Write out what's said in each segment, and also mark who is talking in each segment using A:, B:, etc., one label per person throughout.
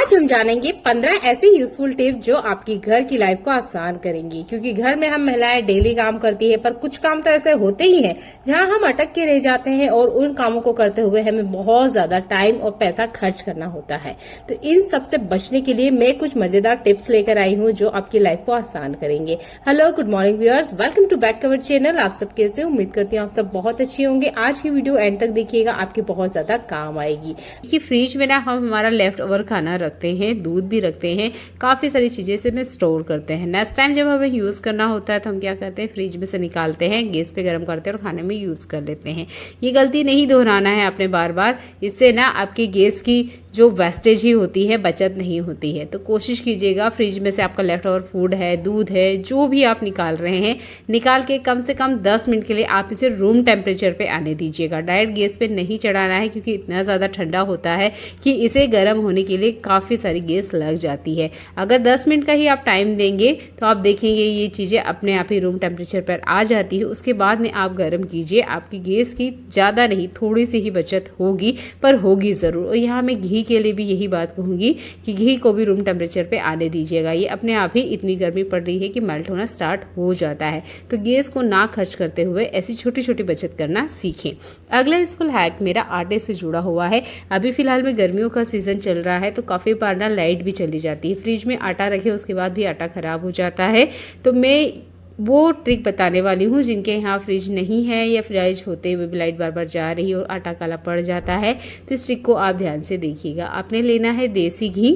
A: आज हम जानेंगे 15 ऐसे यूजफुल टिप्स जो आपकी घर की लाइफ को आसान करेंगी। क्योंकि घर में हम महिलाएं डेली काम करती है, पर कुछ काम तो ऐसे होते ही हैं जहां हम अटक के रह जाते हैं और उन कामों को करते हुए हमें बहुत ज्यादा टाइम और पैसा खर्च करना होता है। तो इन सब से बचने के लिए मैं कुछ मजेदार टिप्स लेकर आई हूँ जो आपकी लाइफ को आसान करेंगे। Hello, good morning viewers, welcome to back our channel. आप सब कैसे? उम्मीद करती हूँ आप सब बहुत अच्छे होंगे। आज की वीडियो एंड तक देखिएगा, आपकी बहुत ज्यादा काम आएगी।
B: कि फ्रिज में ना हम हमारा लेफ्ट ओवर खाना रखते हैं, दूध भी रखते हैं, काफ़ी सारी चीज़ें से में स्टोर करते हैं। नेक्स्ट टाइम जब हमें यूज़ करना होता है तो हम क्या करते हैं, फ्रिज में से निकालते हैं, गैस पे गर्म करते हैं और खाने में यूज़ कर लेते हैं। ये गलती नहीं दोहराना है आपने बार बार, इससे ना आपकी गैस की जो वेस्टेज ही होती है, बचत नहीं होती है। तो कोशिश कीजिएगा फ्रिज में से आपका लेफ्ट ओवर फूड है, दूध है, जो भी आप निकाल रहे हैं, निकाल के कम से कम 10 मिनट के लिए आप इसे रूम टेम्परेचर पे आने दीजिएगा। डायरेक्ट गैस पे नहीं चढ़ाना है, क्योंकि इतना ज़्यादा ठंडा होता है कि इसे गर्म होने के लिए काफ़ी सारी गैस लग जाती है। अगर 10 मिनट का ही आप टाइम देंगे तो आप देखेंगे ये चीज़ें अपने आप ही रूम टेम्परेचर पर आ जाती है। उसके बाद में आप गर्म कीजिए, आपकी गैस की ज़्यादा नहीं, थोड़ी सी ही बचत होगी, पर होगी ज़रूर। और यहाँ मैं घी के लिए भी यही बात कहूँगी कि घी को भी रूम टेम्परेचर पे आने दीजिएगा। ये अपने आप ही इतनी गर्मी पड़ रही है कि मेल्ट होना स्टार्ट हो जाता है। तो गैस को ना खर्च करते हुए ऐसी छोटी छोटी बचत करना सीखें। अगला यूजफुल हैक मेरा आटे से जुड़ा हुआ है। अभी फिलहाल में गर्मियों का सीजन चल रहा है, तो काफ़ी बार ना लाइट भी चली जाती है। फ्रिज में आटा रखे उसके बाद भी आटा खराब हो जाता है। तो मैं वो ट्रिक बताने वाली हूँ जिनके यहाँ फ्रिज नहीं है या फ्रिज होते हुए भी लाइट बार बार जा रही है और आटा काला पड़ जाता है। तो इस ट्रिक को आप ध्यान से देखिएगा। आपने लेना है देसी घी।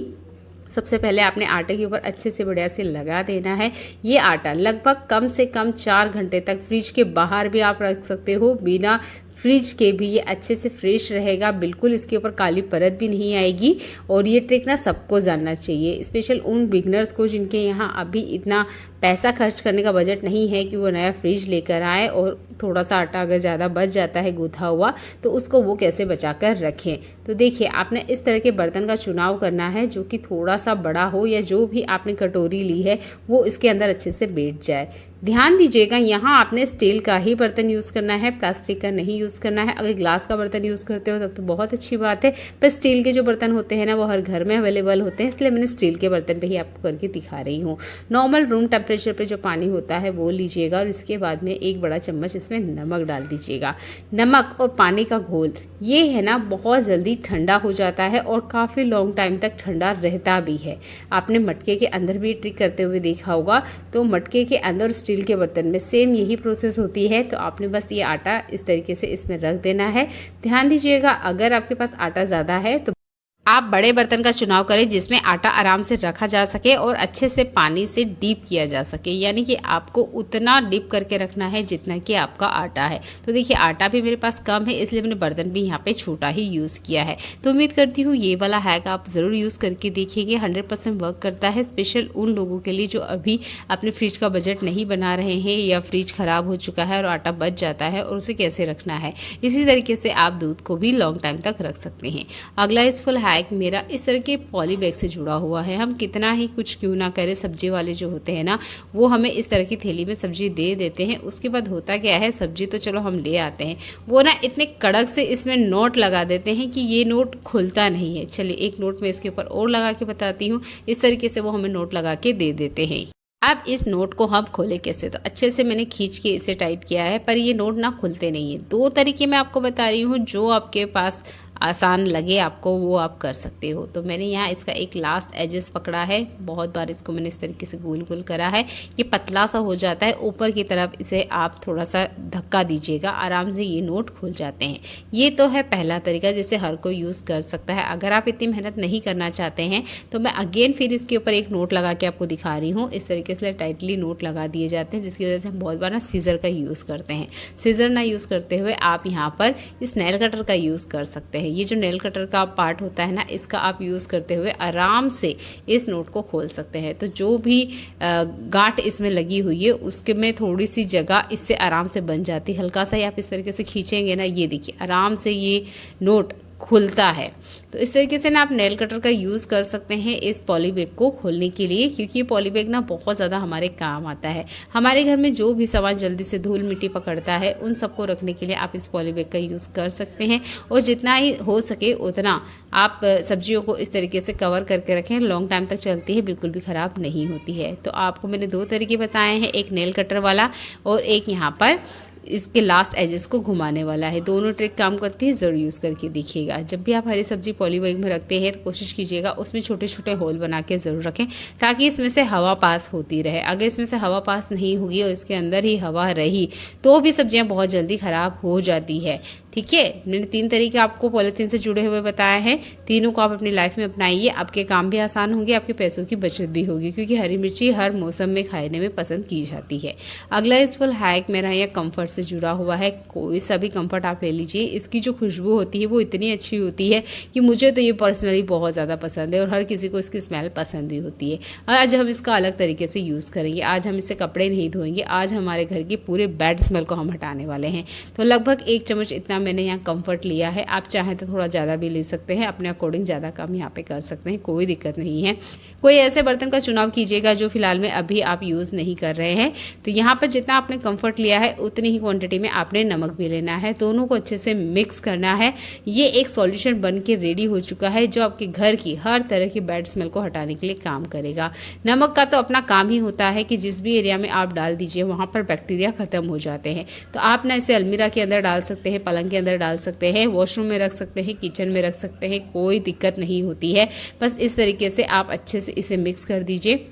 B: सबसे पहले आपने आटे के ऊपर अच्छे से बढ़िया से लगा देना है। ये आटा लगभग कम से कम 4 घंटे तक फ्रिज के बाहर भी आप रख सकते हो, बिना फ्रिज के भी ये अच्छे से फ्रेश रहेगा। बिल्कुल इसके ऊपर काली परत भी नहीं आएगी। और ये ट्रिक ना सबको जानना चाहिए, स्पेशल उन बिगनर्स को जिनके यहाँ अभी इतना पैसा खर्च करने का बजट नहीं है कि वो नया फ्रिज लेकर आए, और थोड़ा सा आटा अगर ज़्यादा बच जाता है गूथा हुआ तो उसको वो कैसे बचा कर रखें। तो देखिए, आपने इस तरह के बर्तन का चुनाव करना है जो कि थोड़ा सा बड़ा हो, या जो भी आपने कटोरी ली है वो इसके अंदर अच्छे से बैठ जाए। ध्यान दीजिएगा, यहाँ आपने स्टील का ही बर्तन यूज़ करना है, प्लास्टिक का नहीं यूज़ करना है। अगर ग्लास का बर्तन यूज़ करते हो तब तो बहुत अच्छी बात है, पर स्टील के जो बर्तन होते हैं ना वो हर घर में अवेलेबल होते हैं, इसलिए मैंने स्टील के बर्तन पे ही आपको करके दिखा रही हूँ। नॉर्मल रूम टेम्परेचर पे जो पानी होता है वो लीजिएगा, और इसके बाद में 1 बड़ा चम्मच इसमें नमक डाल दीजिएगा। नमक और पानी का घोल ये है ना बहुत जल्दी ठंडा हो जाता है और काफ़ी लॉन्ग टाइम तक ठंडा रहता भी है। आपने मटके के अंदर भी ट्रिक करते हुए देखा होगा, तो मटके के अंदर स्टील के बर्तन में सेम यही प्रोसेस होती है। तो आपने बस ये आटा इस तरीके से इसमें रख देना है। ध्यान दीजिएगा, अगर आपके पास आटा ज़्यादा है तो आप बड़े बर्तन का चुनाव करें जिसमें आटा आराम से रखा जा सके और अच्छे से पानी से डीप किया जा सके। यानी कि आपको उतना डीप करके रखना है जितना कि आपका आटा है। तो देखिए, आटा भी मेरे पास कम है, इसलिए मैंने बर्तन भी यहाँ पे छोटा ही यूज़ किया है। तो उम्मीद करती हूँ ये वाला हैक आप ज़रूर यूज़ करके देखेंगे। 100% वर्क करता है, स्पेशल उन लोगों के लिए जो अभी अपने फ्रिज का बजट नहीं बना रहे हैं, या फ्रिज ख़राब हो चुका है और आटा बच जाता है और उसे कैसे रखना है। इसी तरीके से आप दूध को भी लॉन्ग टाइम तक रख सकते हैं। अगला यूजफुल हैक मेरा इस तरह के पॉली बैग से जुड़ा हुआ है। हम कितना ही कुछ क्यों ना करें, सब्जी वाले जो होते हैं ना वो हमें इस तरह की थैली में सब्जी दे देते हैं। उसके बाद होता क्या है, सब्जी तो चलो हम ले आते हैं, वो ना इतने कड़क से इसमें नोट लगा देते हैं कि ये नोट खुलता नहीं है। चलिए एक नोट में इसके ऊपर और लगा के बताती हूँ। इस तरीके से वो हमें नोट लगा के दे देते हैं। अब इस नोट को हम खोले कैसे, तो अच्छे से मैंने खींच के इसे टाइट किया है, पर ये नोट ना खुलते नहीं है। 2 तरीके मैं आपको बता रही हूँ, जो आपके पास आसान लगे आपको वो आप कर सकते हो। तो मैंने यहाँ इसका एक लास्ट एजेस पकड़ा है, बहुत बार इसको मैंने इस तरीके से गोल गोल करा है। ये पतला सा हो जाता है, ऊपर की तरफ इसे आप थोड़ा सा धक्का दीजिएगा, आराम से ये नोट खुल जाते हैं। ये तो है पहला तरीका जिसे हर कोई यूज़ कर सकता है। अगर आप इतनी मेहनत नहीं करना चाहते हैं तो मैं अगेन फिर इसके ऊपर एक नोट लगा के आपको दिखा रही हूँ। इस तरीके से टाइटली नोट लगा दिए जाते हैं, जिसकी वजह से हम बहुत बार ना सीजर का यूज़ करते हैं। सीजर ना यूज़ करते हुए आप यहाँ पर इस नेल कटर का यूज़ कर सकते हैं। ये जो नेल कटर का पार्ट होता है ना, इसका आप यूज़ करते हुए आराम से इस नोट को खोल सकते हैं। तो जो भी गांठ इसमें लगी हुई है उसके में थोड़ी सी जगह इससे आराम से बन जाती है। हल्का सा ही आप इस तरीके से खींचेंगे ना, ये देखिए आराम से ये नोट खुलता है। तो इस तरीके से ना आप नेल कटर का यूज़ कर सकते हैं इस पॉली बैग को खोलने के लिए, क्योंकि ये पॉली बैग ना बहुत ज़्यादा हमारे काम आता है। हमारे घर में जो भी सामान जल्दी से धूल मिट्टी पकड़ता है उन सबको रखने के लिए आप इस पॉली बैग का यूज़ कर सकते हैं। और जितना ही हो सके उतना आप सब्जियों को इस तरीके से कवर करके रखें, लॉन्ग टाइम तक चलती है, बिल्कुल भी ख़राब नहीं होती है। तो आपको मैंने 2 तरीके बताए हैं, एक नेल कटर वाला और एक यहाँ पर इसके लास्ट एजेस को घुमाने वाला है। दोनों ट्रिक काम करती है, ज़रूर यूज़ करके देखिएगा। जब भी आप हरी सब्जी पॉली बैग में रखते हैं तो कोशिश कीजिएगा उसमें छोटे छोटे होल बना के ज़रूर रखें, ताकि इसमें से हवा पास होती रहे। अगर इसमें से हवा पास नहीं होगी और इसके अंदर ही हवा रही तो भी सब्जियां बहुत जल्दी ख़राब हो जाती है। ठीक है, मैंने 3 तरीके आपको पॉलीथीन से जुड़े हुए बताए हैं। तीनों को आप अपनी लाइफ में अपनाइए, आपके काम भी आसान होंगे, आपके पैसों की बचत भी होगी, क्योंकि हरी मिर्ची हर मौसम में खाने में पसंद की जाती है। अगला यूजफुल हैक मेरा यहाँ कंफर्ट से जुड़ा हुआ है। कोई सा भी कंफर्ट आप ले लीजिए, इसकी जो खुशबू होती है वो इतनी अच्छी होती है कि मुझे तो ये पर्सनली बहुत ज़्यादा पसंद है और हर किसी को इसकी स्मेल पसंद भी होती है। आज हम इसका अलग तरीके से यूज़ करेंगे। आज हम इससे कपड़े नहीं धोएंगे, आज हमारे घर की पूरे बैड स्मेल को हम हटाने वाले हैं। तो लगभग 1 चम्मच इतना मैंने यहाँ कंफर्ट लिया है। आप चाहें तो थोड़ा ज़्यादा भी ले सकते हैं, अपने अकॉर्डिंग ज़्यादा कम यहाँ पे कर सकते हैं, कोई दिक्कत नहीं है। कोई ऐसे बर्तन का चुनाव कीजिएगा जो फिलहाल में अभी आप यूज़ नहीं कर रहे हैं। तो यहाँ पर जितना आपने कंफर्ट लिया है उतनी ही क्वांटिटी में आपने नमक भी लेना है। दोनों को अच्छे से मिक्स करना है। ये एक सॉल्यूशन बन के रेडी हो चुका है जो आपके घर की हर तरह की बैड स्मेल को हटाने के लिए काम करेगा। नमक का तो अपना काम ही होता है कि जिस भी एरिया में आप डाल दीजिए वहाँ पर बैक्टीरिया खत्म हो जाते हैं। तो आप ना इसे अलमीरा के अंदर डाल सकते हैं, पलंग के अंदर डाल सकते हैं, वॉशरूम में रख सकते हैं, किचन में रख सकते हैं, कोई दिक्कत नहीं होती है। बस इस तरीके से आप अच्छे से इसे मिक्स कर दीजिए।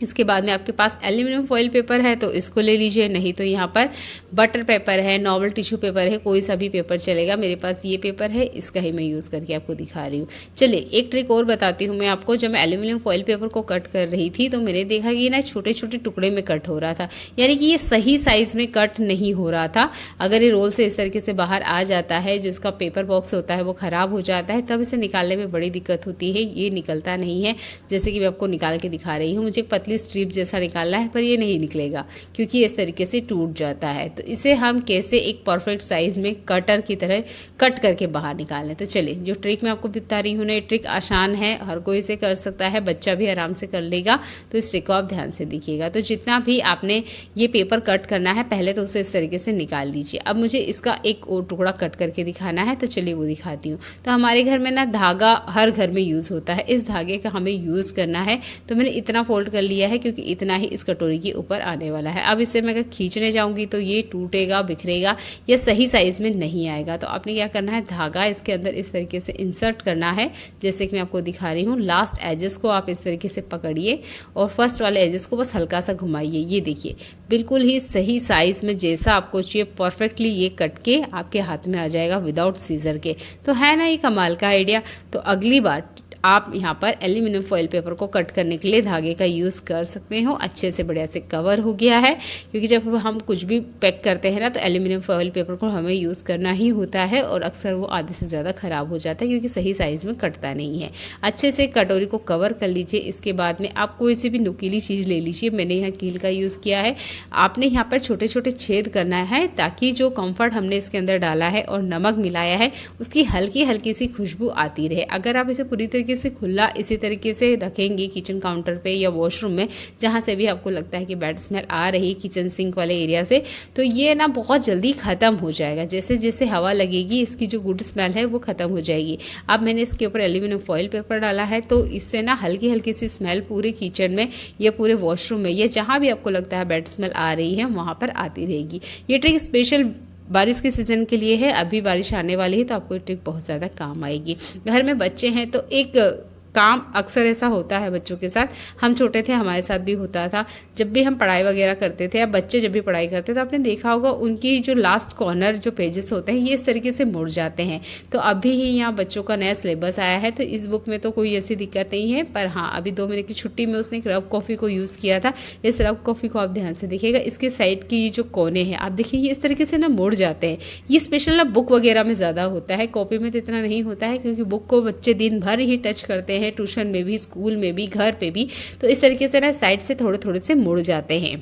B: इसके बाद में आपके पास एल्यूमिनियम फॉइल पेपर है तो इसको ले लीजिए, नहीं तो यहाँ पर बटर पेपर है, नॉर्मल टिश्यू पेपर है, कोई सा भी पेपर चलेगा। मेरे पास ये पेपर है, इसका ही मैं यूज़ करके आपको दिखा रही हूँ। चलिए एक ट्रिक और बताती हूँ मैं आपको। जब मैं एल्यूमिनियम फॉइल पेपर को कट कर रही थी तो मैंने देखा कि ना छोटे छोटे टुकड़े में कट हो रहा था, यानी कि ये सही साइज़ में कट नहीं हो रहा था। अगर ये रोल से इस तरीके से बाहर आ जाता है, जो इसका पेपर बॉक्स होता है वो ख़राब हो जाता है, तब इसे निकालने में बड़ी दिक्कत होती है। ये निकलता नहीं है, जैसे कि मैं आपको निकाल के दिखा रही हूँ। मुझे एक पतली स्ट्रिप जैसा निकालना है पर ये नहीं निकलेगा क्योंकि इस तरीके से टूट जाता है। तो इसे हम कैसे एक परफेक्ट साइज में कटर की तरह कट करके बाहर निकालें। तो चलिए जो ट्रिक मैं आपको बता रही हूँ ना, ये ट्रिक आसान है, हर कोई इसे कर सकता है, बच्चा भी आराम से कर लेगा। तो इस ट्रिक को आप ध्यान से देखिएगा। तो जितना भी आपने ये पेपर कट करना है पहले तो उसे इस तरीके से निकाल लीजिए। अब मुझे इसका एक और टुकड़ा कट करके दिखाना है, तो चलिए वो दिखाती हूँ। तो हमारे घर में ना धागा हर घर में यूज़ होता है, इस धागे का हमें यूज़ करना है। तो मैंने इतना फोल्ड कर लिया है क्योंकि इतना ही इस कटोरी के ऊपर आने वाला है। अब इसे मैं अगर खींचने जाऊंगी तो ये टूटेगा, बिखरेगा या सही साइज में नहीं आएगा। तो आपने क्या करना है, धागा इसके अंदर इस तरीके से इंसर्ट करना है, जैसे कि मैं आपको दिखा रही हूँ। लास्ट एजेस को आप इस तरीके से पकड़िए और फर्स्ट वाले एजेस को बस हल्का सा घुमाइए। ये देखिए बिल्कुल ही सही साइज में जैसा आपको चाहिए परफेक्टली ये कट के आपके हाथ में आ जाएगा विदाउट सीजर के। तो है ना ये कमाल का आइडिया। तो अगली बार आप यहाँ पर एल्यूमिनियम फॉइल पेपर को कट करने के लिए धागे का यूज़ कर सकते हो। अच्छे से बढ़िया से कवर हो गया है, क्योंकि जब हम कुछ भी पैक करते हैं ना तो एल्यूमिनियम फॉइल पेपर को हमें यूज़ करना ही होता है और अक्सर वो आधे से ज़्यादा ख़राब हो जाता है क्योंकि सही साइज़ में कटता नहीं है। अच्छे से कटोरी को कवर कर लीजिए। इसके बाद में आप कोई सी भी नुकीली चीज़ ले लीजिए। मैंने यहाँ कील का यूज़ किया है। आपने यहाँ पर छोटे छोटे छेद करना है ताकि जो कम्फर्ट हमने इसके अंदर डाला है और नमक मिलाया है उसकी हल्की हल्की सी खुशबू आती रहे। अगर आप इसे पूरी तरीके से खुला इसी तरीके से रखेंगे किचन काउंटर पे या वॉशरूम में, जहाँ से भी आपको लगता है कि बैड स्मेल आ रही है किचन सिंक वाले एरिया से, तो ये ना बहुत जल्दी ख़त्म हो जाएगा। जैसे जैसे हवा लगेगी इसकी जो गुड स्मेल है वो ख़त्म हो जाएगी। अब मैंने इसके ऊपर एल्यूमिनियम फॉइल पेपर डाला है तो इससे ना हल्की हल्की सी स्मेल पूरे किचन में या पूरे वॉशरूम में या जहाँ भी आपको लगता है बैड स्मेल आ रही है वहाँ पर आती रहेगी। ये ट्रिक स्पेशल बारिश के सीज़न के लिए है। अभी बारिश आने वाली है तो आपको ये ट्रिक बहुत ज़्यादा काम आएगी। घर में बच्चे हैं तो एक काम अक्सर ऐसा होता है बच्चों के साथ, हम छोटे थे हमारे साथ भी होता था। जब भी हम पढ़ाई वगैरह करते थे या बच्चे जब भी पढ़ाई करते तो आपने देखा होगा उनकी जो लास्ट कॉर्नर जो पेजेस होते हैं ये इस तरीके से मुड़ जाते हैं। तो अभी ही यहाँ बच्चों का नया सिलेबस आया है तो इस बुक में तो कोई ऐसी दिक्कत नहीं है, पर हाँ अभी 2 महीने की छुट्टी में उसने एक रब कॉफ़ी को यूज़ किया था। इस रब कॉफ़ी को आप ध्यान से देखिएगा, इसके साइड की जो कोने हैं आप देखिए ये इस तरीके से ना मुड़ जाते हैं। ये स्पेशल ना बुक वगैरह में ज़्यादा होता है, कॉपी में तो इतना नहीं होता है क्योंकि बुक को बच्चे दिन भर ही टच करते हैं, ट्यूशन में भी, स्कूल में भी, घर पे भी। तो इस तरीके से ना साइड से थोड़े थोड़े से मुड़ जाते हैं।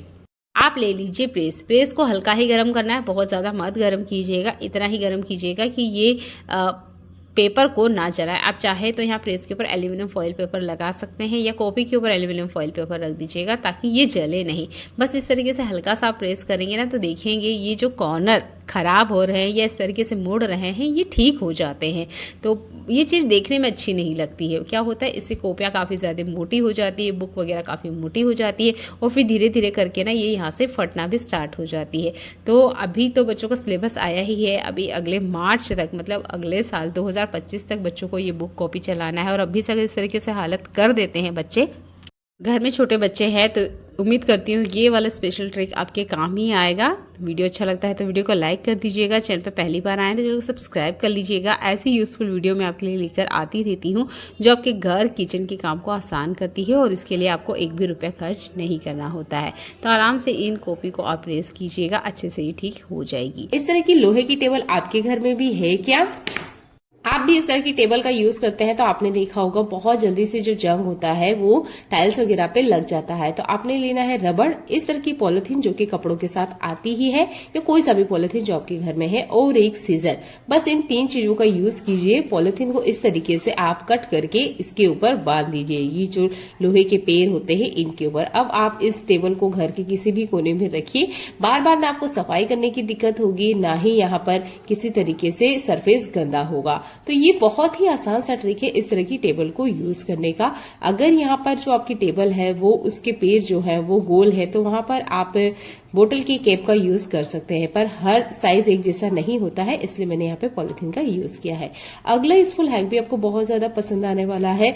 B: आप ले लीजिए प्रेस को हल्का ही गर्म करना है, बहुत ज़्यादा मत गर्म कीजिएगा, इतना ही गर्म कीजिएगा कि ये पेपर को ना जलाएं। आप चाहे तो यहाँ प्रेस के ऊपर एल्यूमिनियम फॉइल पेपर लगा सकते हैं या कॉपी के ऊपर एल्यूमिनियम फॉइल पेपर रख दीजिएगा ताकि ये जले नहीं। बस इस तरीके से हल्का सा आप प्रेस करेंगे ना तो देखेंगे ये जो कॉर्नर खराब हो रहे हैं या इस तरीके से मुड़ रहे हैं ये ठीक हो जाते हैं। तो ये चीज़ देखने में अच्छी नहीं लगती है। क्या होता है, इससे कॉपियाँ काफ़ी ज़्यादा मोटी हो जाती है, बुक वगैरह काफ़ी मोटी हो जाती है और फिर धीरे धीरे करके ना ये यहाँ से फटना भी स्टार्ट हो जाती है। तो अभी तो बच्चों का सिलेबस आया ही है, अभी अगले मार्च तक मतलब अगले साल 2025 तक बच्चों को ये बुक कॉपी चलाना है और अभी से अगर इस तरीके से हालत कर देते हैं बच्चे, घर में छोटे बच्चे हैं, तो उम्मीद करती हूँ ये वाला स्पेशल ट्रिक आपके काम ही आएगा। वीडियो अच्छा लगता है तो वीडियो को लाइक कर दीजिएगा, चैनल पे पहली बार आए तो चैनल को सब्सक्राइब कर लीजिएगा। ऐसी यूज़फुल वीडियो मैं आपके लिए लेकर आती रहती हूँ जो आपके घर किचन के काम को आसान करती है और इसके लिए आपको एक भी रुपया खर्च नहीं करना होता है। तो आराम से इन कॉपी को आप प्रेस कीजिएगा, अच्छे से ये ठीक हो जाएगी।
A: इस तरह की लोहे की टेबल आपके घर में भी है क्या? आप भी इस तरह की टेबल का यूज करते हैं तो आपने देखा होगा बहुत जल्दी से जो जंग होता है वो टाइल्स वगैरह पे लग जाता है। तो आपने लेना है रबड़, इस तरह की पॉलिथीन जो कि कपड़ों के साथ आती ही है या कोई सा भी पॉलिथीन जो आपके घर में है, और एक सीजर। बस इन 3 चीजों का यूज कीजिए। पॉलिथीन को इस तरीके से आप कट करके इसके ऊपर बांध दीजिए, ये जो लोहे के पेड़ होते हैं इनके ऊपर। अब आप इस टेबल को घर के किसी भी कोने में रखिए। बार बार ना आपको सफाई करने की दिक्कत होगी, ना ही यहाँ पर किसी तरीके से सरफेस गंदा होगा। तो ये बहुत ही आसान सा ट्रिक है इस तरह की टेबल को यूज करने का। अगर यहाँ पर जो आपकी टेबल है वो उसके पैर जो है वो गोल है तो वहां पर आप बोतल की कैप का यूज कर सकते हैं, पर हर साइज एक जैसा नहीं होता है, इसलिए मैंने यहाँ पे पॉलिथीन का यूज किया है। अगला यूजफुल हैक भी आपको बहुत ज्यादा पसंद आने वाला है।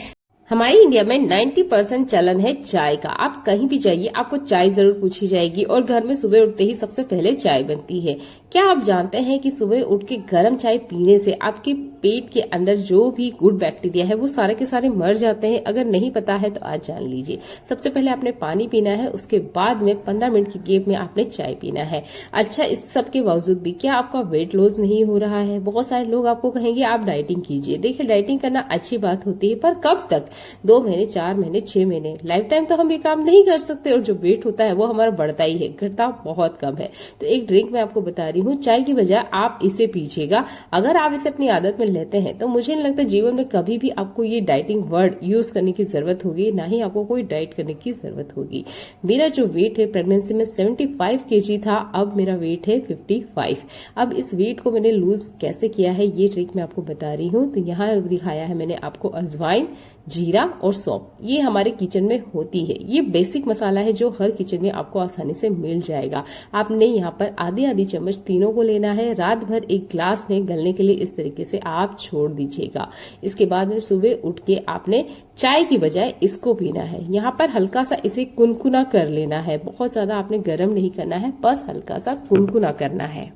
A: हमारे इंडिया में 90% चलन है चाय का। आप कहीं भी जाइए आपको चाय जरूर पूछी जाएगी और घर में सुबह उठते ही सबसे पहले चाय बनती है। क्या आप जानते हैं कि सुबह उठ के गर्म चाय पीने से आपके पेट के अंदर जो भी गुड बैक्टीरिया है वो सारे के सारे मर जाते हैं? अगर नहीं पता है तो आज जान लीजिए। सबसे पहले आपने पानी पीना है, उसके बाद में 15 मिनट की गैप में आपने चाय पीना है। अच्छा, इस सब के बावजूद भी क्या आपका वेट लॉस नहीं हो रहा है? बहुत सारे लोग आपको कहेंगे आप डाइटिंग कीजिए। देखिए, डाइटिंग करना अच्छी बात होती है, पर कब तक? 2 महीने, 4 महीने, 6 महीने, लाइफ टाइम तो हम ये काम नहीं कर सकते। और जो वेट होता है वो हमारा बढ़ता ही है, घटता बहुत कम है। तो एक ड्रिंक मैं आपको बता रही हूँ, चाय की बजाय आप इसे पीजिएगा। अगर आप इसे अपनी आदत में लेते हैं तो मुझे नहीं लगता जीवन में कभी भी आपको ये डाइटिंग वर्ड यूज करने की जरूरत होगी, ना ही आपको कोई डाइट करने की जरूरत होगी। मेरा जो वेट है प्रेगनेंसी में 75 kg था, अब मेरा वेट है 55। अब इस वेट को मैंने लूज कैसे किया है ये ट्रिक मैं आपको बता रही हूँ। तो यहाँ दिखाया है मैंने आपको अजवाइन, जीरा और सौंफ, ये हमारे किचन में होती है। ये बेसिक मसाला है जो हर किचन में आपको आसानी से मिल जाएगा। आपने यहाँ पर आधी चम्मच तीनों को लेना है। रात भर एक ग्लास में गलने के लिए इस तरीके से आप छोड़ दीजिएगा। इसके बाद में सुबह उठ के आपने चाय की बजाय इसको पीना है। यहाँ पर हल्का सा इसे कुनकुना कर लेना है, बहुत ज्यादा आपने गर्म नहीं करना है, बस हल्का सा कुनकुना करना है।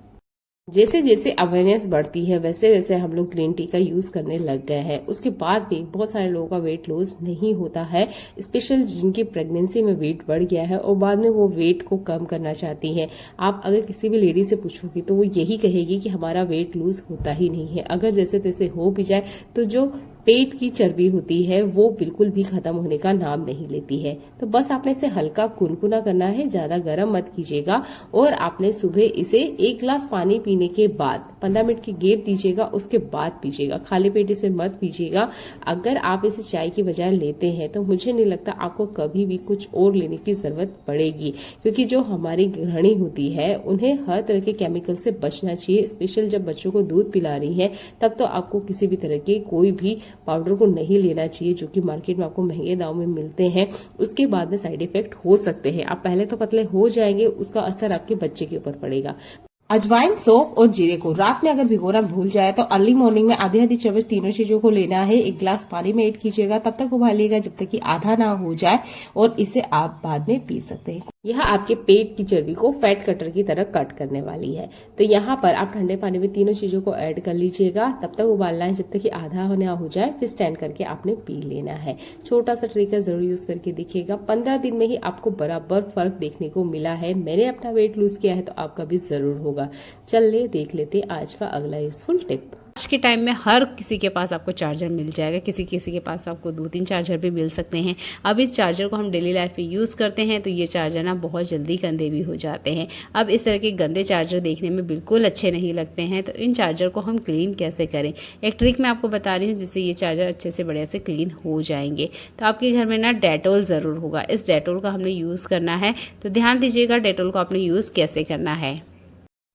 A: जैसे जैसे अवेयरनेस बढ़ती है वैसे वैसे हम लोग ग्रीन टी का यूज करने लग गए हैं। उसके बाद भी बहुत सारे लोगों का वेट लॉस नहीं होता है, स्पेशल जिनकी प्रेगनेंसी में वेट बढ़ गया है और बाद में वो वेट को कम करना चाहती है। आप अगर किसी भी लेडी से पूछोगी तो वो यही कहेगी कि हमारा वेट लूज होता ही नहीं है। अगर जैसे तैसे हो भी जाए तो जो पेट की चर्बी होती है वो बिल्कुल भी खत्म होने का नाम नहीं लेती है। तो बस आपने इसे हल्का कुनकुना करना है, ज्यादा गर्म मत कीजिएगा। और आपने सुबह इसे 1 गिलास पानी पीने के बाद 15 मिनट की गैप दीजिएगा, उसके बाद पीजिएगा। खाली पेट इसे मत पीजिएगा। अगर आप इसे चाय की बजाय लेते हैं तो मुझे नहीं लगता आपको कभी भी कुछ और लेने की जरूरत पड़ेगी, क्योंकि जो हमारी गृहिणी होती है उन्हें हर तरह के केमिकल से बचना चाहिए। स्पेशल जब बच्चों को दूध पिला रही है तब तो आपको किसी भी तरह के कोई भी पाउडर को नहीं लेना चाहिए जो कि मार्केट में आपको महंगे दाम में मिलते हैं। उसके बाद में साइड इफेक्ट हो सकते हैं। आप पहले तो पतले हो जाएंगे, उसका असर आपके बच्चे के ऊपर पड़ेगा। अजवाइन, सौंफ और जीरे को रात में अगर भिगोना भूल जाए तो अर्ली मॉर्निंग में आधी चम्मच तीनों चीजों को लेना है, 1 गिलास पानी में ऐड कीजिएगा, तब तक उबालिएगा जब तक कि आधा ना हो जाए, और इसे आप बाद में पी सकते हैं। यह आपके पेट की चर्बी को फैट कटर की तरह कट करने वाली है। तो यहाँ पर आप ठंडे पानी में तीनों चीजों को ऐड कर लीजिएगा, तब तक उबालना है जब तक कि आधा होना हो जाए, फिर स्टैंड करके आपने पी लेना है। छोटा सा ट्रिक है, जरूर यूज करके देखिएगा। 15 दिन में ही आपको बराबर फर्क देखने को मिला है। मैंने अपना वेट लूज किया है तो आपका भी जरूर होगा। चलिए देख लेते आज का अगला यूजफुल टिप।
B: आज के टाइम में हर किसी के पास आपको चार्जर मिल जाएगा, किसी किसी के पास आपको 2-3 चार्जर भी मिल सकते हैं। अब इस चार्जर को हम डेली लाइफ में यूज़ करते हैं तो ये चार्जर ना बहुत जल्दी गंदे भी हो जाते हैं। अब इस तरह के गंदे चार्जर देखने में बिल्कुल अच्छे नहीं लगते हैं, तो इन चार्जर को हम क्लीन कैसे करें, एक ट्रिक मैं आपको बता रही हूँ जिससे ये चार्जर अच्छे से बढ़िया से क्लीन हो जाएंगे। तो आपके घर में ना डेटॉल ज़रूर होगा, इस डेटॉल का हमने यूज़ करना है। तो ध्यान दीजिएगा डेटॉल को आपने यूज़ कैसे करना है।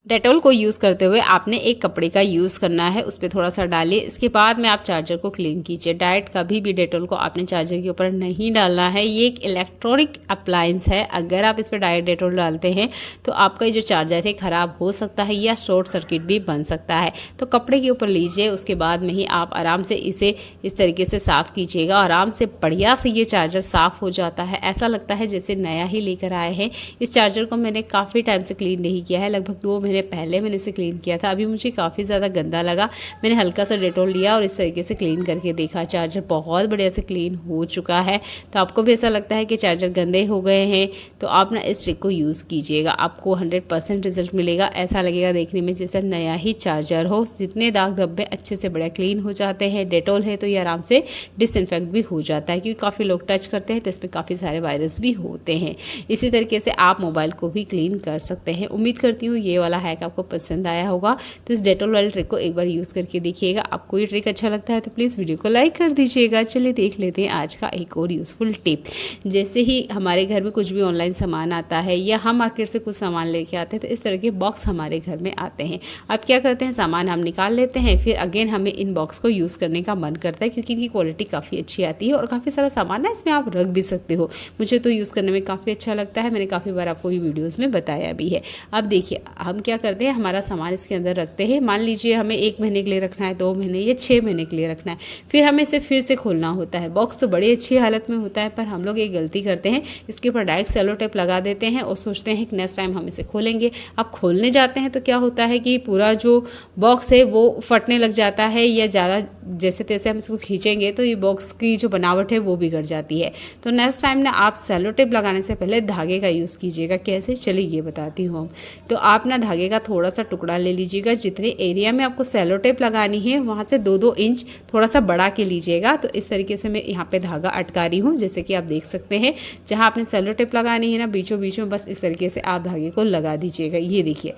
B: डेटॉल को यूज़ करते हुए आपने एक कपड़े का यूज़ करना है, उस पर थोड़ा सा डालिए। इसके बाद में आप चार्जर को क्लीन कीजिए। डायरेक्ट कभी भी डेटॉल को आपने चार्जर के ऊपर नहीं डालना है। ये एक इलेक्ट्रॉनिक अप्लायंस है, अगर आप इस पर डायरेक्ट डेटॉल डालते हैं तो आपका ये जो चार्जर है ख़राब हो सकता है या शॉर्ट सर्किट भी बन सकता है। तो कपड़े के ऊपर लीजिए, उसके बाद में ही आप आराम से इसे इस तरीके से साफ़ कीजिएगा। आराम से बढ़िया से ये चार्जर साफ़ हो जाता है, ऐसा लगता है जैसे नया ही लेकर आए हैं। इस चार्जर को मैंने काफ़ी टाइम से क्लीन नहीं किया है, लगभग 2 महीने पहले मैंने इसे क्लीन किया था। अभी मुझे काफ़ी ज़्यादा गंदा लगा, मैंने हल्का सा डेटॉल लिया और इस तरीके से क्लीन करके देखा, चार्जर बहुत बढ़िया से क्लीन हो चुका है। तो आपको भी ऐसा लगता है कि चार्जर गंदे हो गए हैं तो आप ना इस ट्रिक को यूज़ कीजिएगा, आपको 100% रिजल्ट मिलेगा। ऐसा लगेगा देखने में जैसे नया ही चार्जर हो। जितने दाग धब्बे अच्छे से बढ़िया क्लीन हो जाते हैं। डेटॉल है तो ये आराम से डिसइंफेक्ट भी हो जाता है, क्योंकि काफ़ी लोग टच करते हैं तो इस पर काफ़ी सारे वायरस भी होते हैं। इसी तरीके से आप मोबाइल को भी क्लीन कर सकते हैं। उम्मीद करती हूँ ये वाला हैक आपको पसंद आया होगा। तो इस डेटॉल वाले ट्रिक को एक बार यूज़ करके देखिएगा। आपको ये ट्रिक अच्छा लगता है तो प्लीज़ वीडियो को लाइक कर दीजिएगा। चलिए देख लेते हैं आज का एक और यूज़फुल टिप। जैसे ही हमारे घर में कुछ भी ऑनलाइन सामान आता है या हम मार्केट से कुछ सामान लेके आते हैं तो इस तरह के बॉक्स हमारे घर में आते हैं। अब क्या करते हैं, सामान हम निकाल लेते हैं, फिर अगेन हमें इन बॉक्स को यूज़ करने का मन करता है क्योंकि इनकी क्वालिटी काफ़ी अच्छी आती है और काफ़ी सारा सामान ना इसमें आप रख भी सकते हो। मुझे तो यूज़ करने में काफ़ी अच्छा लगता है, मैंने काफ़ी बार आपको ये वीडियोज़ में बताया भी है। अब देखिए हम क्या करते हैं, हमारा सामान इसके अंदर रखते हैं। मान लीजिए हमें 1 महीने के लिए रखना है, 2 महीने या 6 महीने के लिए रखना है, फिर हमें इसे फिर से खोलना होता है। बॉक्स तो बड़ी अच्छी हालत में होता है पर हम लोग एक गलती करते हैं, इसके ऊपर डायरेक्ट सेलो टेप लगा देते हैं और सोचते हैं कि नेक्स्ट टाइम हम इसे खोलेंगे। अब खोलने जाते हैं तो क्या होता है कि पूरा जो बॉक्स है वो फटने लग जाता है या ज़्यादा जैसे तैसे हम इसको खींचेंगे तो ये बॉक्स की जो बनावट है वो बिगड़ जाती है। तो नेक्स्ट टाइम ना आप सेलो टेप लगाने से पहले धागे का यूज़ कीजिएगा। कैसे, चलिए ये बताती हूँ। तो आप ना धागे का थोड़ा सा टुकड़ा ले लीजिएगा, जितने एरिया में आपको सेलो टेप लगानी है वहाँ से 2-2 इंच थोड़ा सा बढ़ा के लीजिएगा। तो इस तरीके से मैं यहाँ पे धागा अटका रही हूँ, जैसे कि आप देख सकते हैं। जहाँ आपने सेलो टेप लगानी है ना, बीचों बीच में बस इस तरीके से आप धागे को लगा दीजिएगा। ये देखिए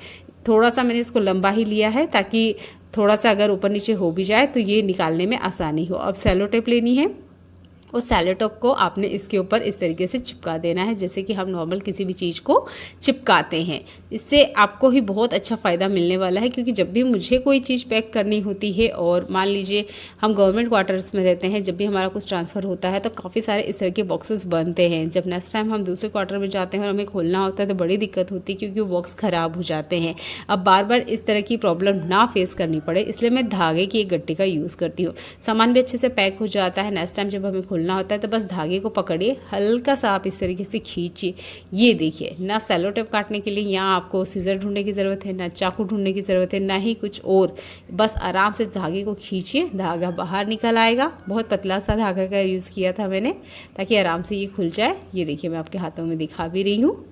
B: थोड़ा सा मैंने इसको लंबा ही लिया है ताकि थोड़ा सा अगर ऊपर नीचे हो भी जाए तो ये निकालने में आसानी हो। अब सेलो टेप लेनी है, उस सेलो टेप को आपने इसके ऊपर इस तरीके से चिपका देना है, जैसे कि हम नॉर्मल किसी भी चीज़ को चिपकाते हैं। इससे आपको ही बहुत अच्छा फ़ायदा मिलने वाला है, क्योंकि जब भी मुझे कोई चीज़ पैक करनी होती है और मान लीजिए हम गवर्नमेंट क्वार्टर्स में रहते हैं, जब भी हमारा कुछ ट्रांसफ़र होता है तो काफ़ी सारे इस तरह के बॉक्सेस बनते हैं। जब नेक्स्ट टाइम हम दूसरे क्वार्टर में जाते हैं और हमें खोलना होता है तो बड़ी दिक्कत होती है, क्योंकि वो बॉक्स ख़राब हो जाते हैं। अब बार बार इस तरह की प्रॉब्लम ना फेस करनी पड़े इसलिए मैं धागे की एक गट्टी का यूज़ करती हूँ। सामान भी अच्छे से पैक हो जाता है। नेक्स्ट टाइम जब हमें खोलना होता है तो बस धागे को पकड़िए, हल्का सा आप इस तरीके से खींचिए। ये देखिए, ना सेलो टेप काटने के लिए यहाँ आपको सीजर ढूंढने की ज़रूरत है, ना चाकू ढूंढने की ज़रूरत है, ना ही कुछ और। बस आराम से धागे को खींचिए, धागा बाहर निकल आएगा। बहुत पतला सा धागा का यूज़ किया था मैंने ताकि आराम से ये खुल जाए। ये देखिए मैं आपके हाथों में दिखा भी रही हूँ,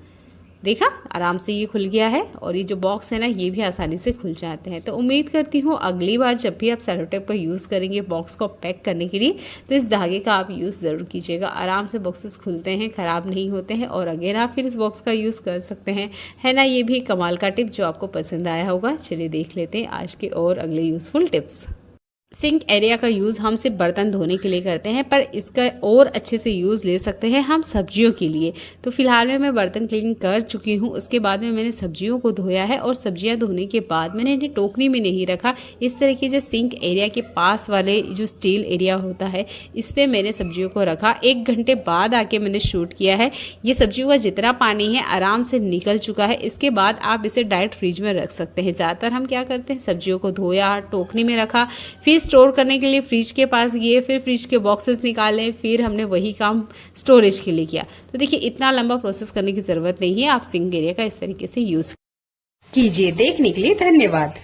B: देखा आराम से ये खुल गया है और ये जो बॉक्स है ना ये भी आसानी से खुल जाते हैं। तो उम्मीद करती हूँ अगली बार जब भी आप सेलो टेप का यूज़ करेंगे बॉक्स को पैक करने के लिए तो इस धागे का आप यूज़ ज़रूर कीजिएगा। आराम से बॉक्सेस खुलते हैं, ख़राब नहीं होते हैं और अगेन आप फिर इस बॉक्स का यूज़ कर सकते हैं, है ना। ये भी कमाल का टिप जो आपको पसंद आया होगा। चलिए देख लेते हैं आज के और अगले यूज़फुल टिप्स। सिंक एरिया का यूज़ हम सिर्फ बर्तन धोने के लिए करते हैं, पर इसका और अच्छे से यूज़ ले सकते हैं हम सब्जियों के लिए। तो फिलहाल में मैं बर्तन क्लीन कर चुकी हूँ, उसके बाद में मैंने सब्जियों को धोया है और सब्जियाँ धोने के बाद मैंने इन्हें टोकरी में नहीं रखा। इस तरीके से सिंक एरिया के पास वाले जो स्टील एरिया होता है इस पर मैंने सब्जियों को रखा। 1 घंटे बाद आके मैंने शूट किया है। ये सब्जियों का जितना पानी है आराम से निकल चुका है। इसके बाद आप इसे डायरेक्ट फ्रिज में रख सकते हैं। ज़्यादातर हम क्या करते हैं, सब्जियों को धोया, टोकरी में रखा, फिर स्टोर करने के लिए फ्रिज के पास गए, फिर फ्रिज के बॉक्सेस निकाले, फिर हमने वही काम स्टोरेज के लिए किया। तो देखिए इतना लंबा प्रोसेस करने की ज़रूरत नहीं है। आप सिंक एरिया का इस तरीके से यूज़
A: कीजिए। देखने के लिए धन्यवाद।